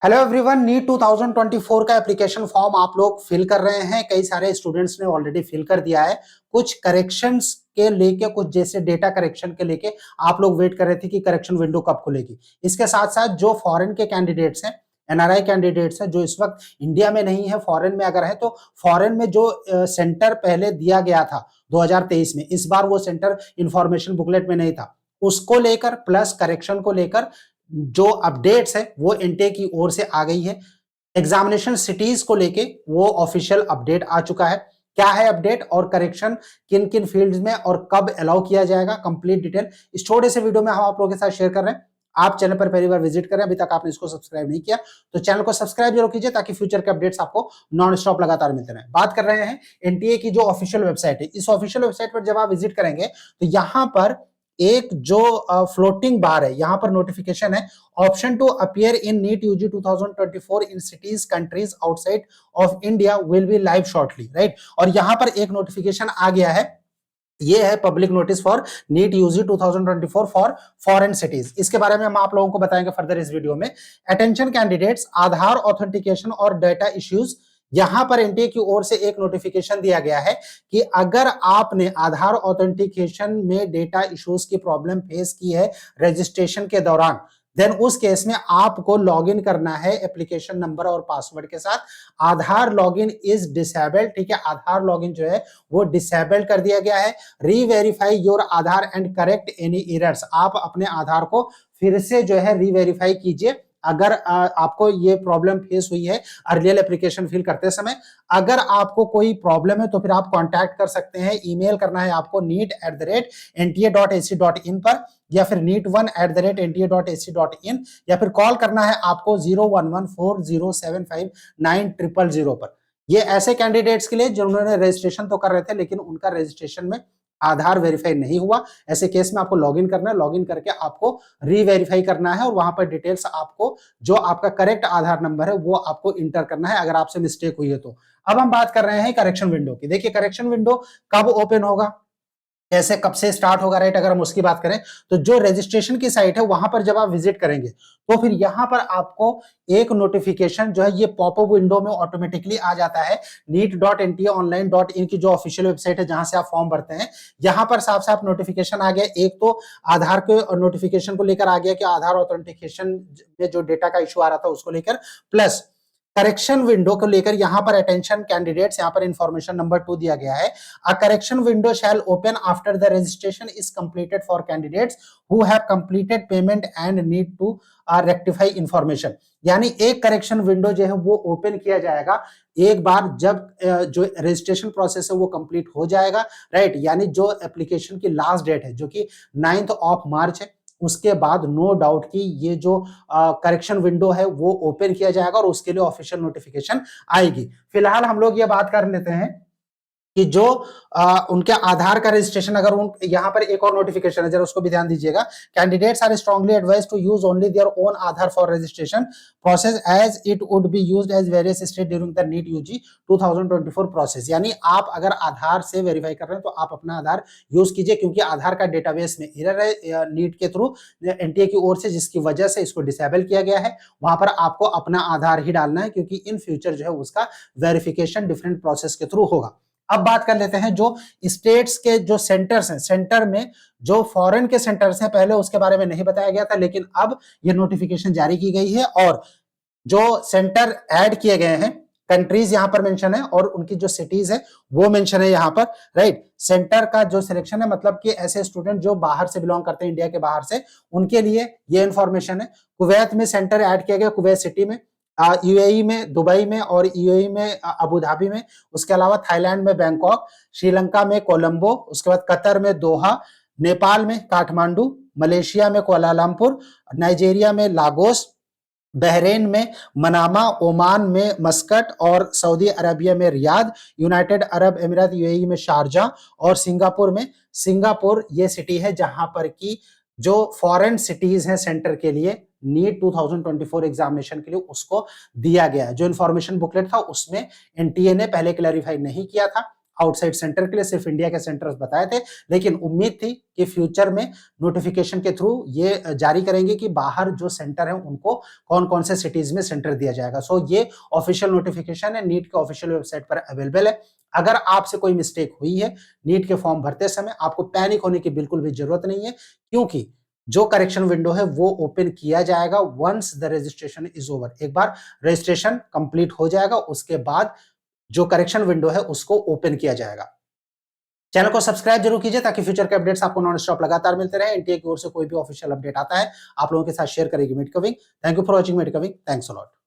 Hello everyone, NEET 2024 का application form आप लोग फिल कर रहे हैं। कई सारे स्टूडेंट्स ने ऑलरेडी फिल कर दिया है। कुछ करेक्शंस के लेके, कुछ जैसे डेटा करेक्शन के लेके आप लोग वेट कर रहे थे कि करेक्शन विंडो कब खुलेगी। इसके साथ साथ जो फॉरेन के कैंडिडेट्स हैं, एनआरआई कैंडिडेट्स हैं, जो इस वक्त इंडिया में नहीं है, फॉरेन में अगर है, तो फॉरेन में जो सेंटर पहले दिया गया था 2023 में, इस बार वो सेंटर इंफॉर्मेशन बुकलेट में नहीं था, उसको लेकर प्लस करेक्शन को लेकर जो अपडेट्स है वो एनटीए की ओर से आ गई है। एग्जामिनेशन सिटीज को लेके वो ऑफिशियल अपडेट आ चुका है। क्या है अपडेट और करेक्शन किन किन फील्ड्स में और कब अलाउ किया जाएगा, कंप्लीट डिटेल इस छोटे से वीडियो में हम आप लोगों के साथ शेयर कर रहे हैं। आप चैनल पर पहली बार विजिट करें, अभी तक आपने इसको सब्सक्राइब नहीं किया तो चैनल को सब्सक्राइब जरूर कीजिए ताकि फ्यूचर के अपडेट्स आपको नॉन स्टॉप लगातार मिलते रहे। बात कर रहे हैं एनटीए की जो ऑफिशियल वेबसाइट है। इस ऑफिशियल वेबसाइट पर जब आप विजिट करेंगे तो यहां पर एक जो फ्लोटिंग बार है, यहां पर नोटिफिकेशन है, option to appear in NEET UG 2024 in cities countries outside of India will be live shortly, right. और यहां पर एक नोटिफिकेशन आ गया है, ये है public notice for NEET UG 2024 for foreign cities. इसके बारे में हम आप लोगों को बताएंगे फर्दर इस वीडियो में। अटेंशन कैंडिडेट्स, आधार ऑथेंटिकेशन और डेटा इश्यूज। यहां पर एनटीए की ओर से एक नोटिफिकेशन दिया गया है कि अगर आपने आधार ऑथेंटिकेशन में डेटा इश्यूज की प्रॉब्लम फेस की है रजिस्ट्रेशन के दौरान, देन उस केस में आपको लॉगिन करना है एप्लीकेशन नंबर और पासवर्ड के साथ। आधार लॉगिन इज डिसेबल्ड, ठीक है, आधार लॉगिन जो है वो डिसेबल्ड कर दिया गया है। Reverify your Aadhaar and correct any errors, आप अपने आधार को फिर से जो है रीवेरीफाई कीजिए अगर आपको ये प्रॉब्लम फेस हुई है अर्लियर एप्लीकेशन फिल करते समय। अगर आपको कोई प्रॉब्लम है तो फिर आप कांटेक्ट कर सकते हैं। ईमेल करना है आपको neet@nta.ac.in पर, या फिर neet1@nta.ac.in, या फिर कॉल करना है आपको 01140759000 पर। ये ऐसे कैंडिडेट्स के लिए जिन्होंने रजिस्ट्रेशन तो कर रहे थे लेकिन उनका रजिस्ट्रेशन में आधार वेरीफाई नहीं हुआ। ऐसे केस में आपको लॉगिन करना है, लॉगिन करके आपको रीवेरीफाई करना है और वहां पर डिटेल्स आपको, जो आपका करेक्ट आधार नंबर है वो आपको इंटर करना है अगर आपसे मिस्टेक हुई है तो। अब हम बात कर रहे हैं करेक्शन विंडो की। देखिए करेक्शन विंडो कब ओपन होगा, कैसे, कब से स्टार्ट होगा, राइट। अगर हम उसकी बात करें तो जो रजिस्ट्रेशन की साइट है वहां पर जब आप विजिट करेंगे तो फिर यहां पर आपको एक नोटिफिकेशन जो है ये पॉपअप विंडो में ऑटोमेटिकली आ जाता है। neet.ntaonline.in की जो ऑफिशियल वेबसाइट है जहां से आप फॉर्म भरते हैं, यहां पर साफ साफ नोटिफिकेशन आ गया। एक तो आधार के नोटिफिकेशन को लेकर आ गया कि आधार ऑथेंटिकेशन में जो डेटा का इशू आ रहा था उसको लेकर, प्लस करेक्शन विंडो को लेकर यहां पर अटेंशन कैंडिडेट्स, यहां पर इंफॉर्मेशन नंबर 2 दिया गया है। A correction window shall open after the registration is completed for candidates who have completed payment and need to rectify information. यानी एक करेक्शन विंडो जो है वो ओपन किया जाएगा एक बार जब जो रजिस्ट्रेशन प्रोसेस है वो कंप्लीट हो जाएगा, राइट। यानी जो एप्लीकेशन की लास्ट डेट है जो कि 9th ऑफ मार्च है, उसके बाद नो डाउट कि ये जो करेक्शन विंडो है वो ओपन किया जाएगा और उसके लिए ऑफिशियल नोटिफिकेशन आएगी। फिलहाल हम लोग ये बात कर लेते हैं कि जो उनके आधार का रजिस्ट्रेशन, अगर उन यहां पर एक और नोटिफिकेशन है, जरा उसको भी ध्यान दीजिएगा। Candidates are strongly advised to use only their own Aadhaar for registration process as it would be used as various state during the NEET UG 2024 process. यानी आप अगर आधार से वेरीफाई कर रहे हैं तो आप अपना आधार यूज कीजिए, क्योंकि आधार का डेटाबेस में एरर है नीट के थ्रू एनटीए की ओर से, जिसकी वजह से इसको डिसेबल किया गया है। वहां पर आपको अपना आधार ही डालना है क्योंकि इन फ्यूचर जो है उसका वेरिफिकेशन डिफरेंट प्रोसेस के थ्रू होगा। अब बात कर लेते हैं जो स्टेट्स के जो सेंटर्स हैं, सेंटर में जो फॉरेन के सेंटर्स हैं, पहले उसके बारे में नहीं बताया गया था लेकिन अब ये नोटिफिकेशन जारी की गई है और जो सेंटर ऐड किए गए हैं, कंट्रीज यहां पर मेंशन है और उनकी जो सिटीज है वो मेंशन है यहां पर, राइट। सेंटर का जो सिलेक्शन है, मतलब कि ऐसे स्टूडेंट जो बाहर से बिलोंग करते हैं, इंडिया के बाहर से, उनके लिए ये इंफॉर्मेशन है। कुवैत में सेंटर ऐड किया गया, कुवैत सिटी में, यूएई में दुबई में, और यूएई में अबू धाबी में। उसके अलावा थाईलैंड में बैंकॉक, श्रीलंका में कोलंबो, उसके बाद कतर में दोहा, नेपाल में काठमांडू, मलेशिया में कुआलालंपुर, नाइजीरिया में लागोस, बहरेन में मनामा, ओमान में मस्कट और सऊदी अरबिया में रियाद, यूनाइटेड अरब अमीरात यूएई में शारजा और सिंगापुर में, सिंगापुर ये सिटी है जहां पर की जो फॉरेन सिटीज हैं सेंटर के लिए नीट 2024 एग्जामिनेशन के लिए उसको दिया गया है। जो इंफॉर्मेशन बुकलेट था उसमें एनटीए ने पहले क्लैरिफाई नहीं किया था आउटसाइड सेंटर के लिए सिर्फ इंडिया के सेंटर्स बताए थे, लेकिन उम्मीद थी कि फ्यूचर में नोटिफिकेशन के थ्रू ये जारी करेंगे कि बाहर जो सेंटर है उनको कौन कौन से सिटीज में सेंटर दिया जाएगा। सो ये ऑफिशियल नोटिफिकेशन है, नीट के ऑफिशियल वेबसाइट पर अवेलेबल है। अगर आपसे कोई मिस्टेक हुई है नीट के फॉर्म भरते समय, आपको पैनिक होने की बिल्कुल भी जरूरत नहीं है, क्योंकि जो करेक्शन विंडो है वो ओपन किया जाएगा once the registration is over. एक बार रजिस्ट्रेशन कंप्लीट हो जाएगा उसके बाद जो करेक्शन विंडो है उसको ओपन किया जाएगा। चैनल को सब्सक्राइब जरूर कीजिए ताकि फ्यूचर के अपडेट्स आपको नॉन स्टॉप लगातार मिलते रहे। एनटीए की ओर से कोई भी ऑफिशियल अपडेट आता है आप लोगों के साथ शेयर करेगी मीट कविंग। थैंक यू फॉर वॉचिंग मीट कविंग। Thanks a lot.